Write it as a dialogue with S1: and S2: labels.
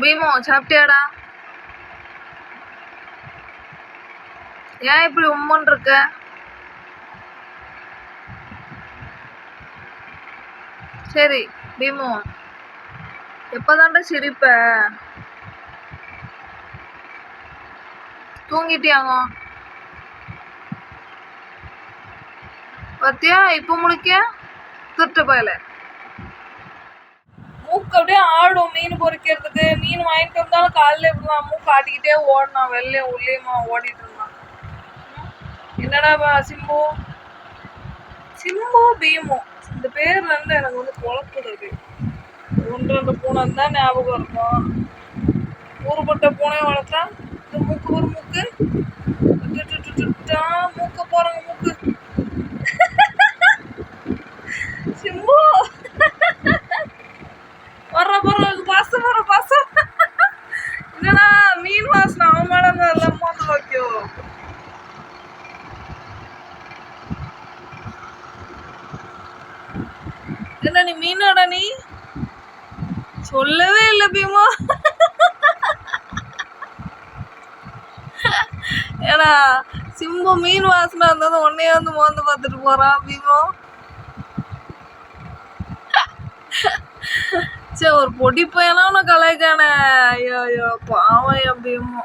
S1: பீமோ சாப்பிட்டியாடா? ஏன் இப்படி உம்மன் இருக்க? சரி பீமோ, எப்பதான்டா சிரிப்ப? தூங்கிட்டியாங்க? பத்தியா இப்ப முழிக்க திருட்டு பயல. மூக்கு அப்படியே ஆடும் மீன் பொறிக்கிறதுக்கு. மீன் வாங்கிட்டு வந்தாலும் காலையில் இப்படிதான் மூக்கு ஆட்டிக்கிட்டே ஓடணும். வெளிலையும் உள்ளேயுமா ஓடிட்டு இருந்தான். என்னடா சிம்பு சிம்பு பீமு இந்த பேர்ல இருந்து எனக்கு வந்து குழப்புது. ஒன்று ரெண்டு பூனை தான் ஞாபகம் இருக்கும். ஊருப்பட்ட பூனையை வளர்த்தா இந்த மூக்கு ஒரு மூக்கு மூக்க போறாங்க மூக்கு. சிம்பு வர்ற பாசம் வர பாசம். என்னடா மீன் வாசனை அவன் மேல எல்லாம் மோந்து வைக்கோ. என்ன நீ மீனாடா? நீ சொல்லவே இல்லை பீமா. ஏடா சிம்பு மீன் வாசனை இருந்தது உன்னையே வந்து மோந்து பார்த்துட்டு போறான் பீமோ. சரி ஒரு பொடி பையனா உன கலாய்க்கானே. ஐயோ பாவம் என் பீமோ.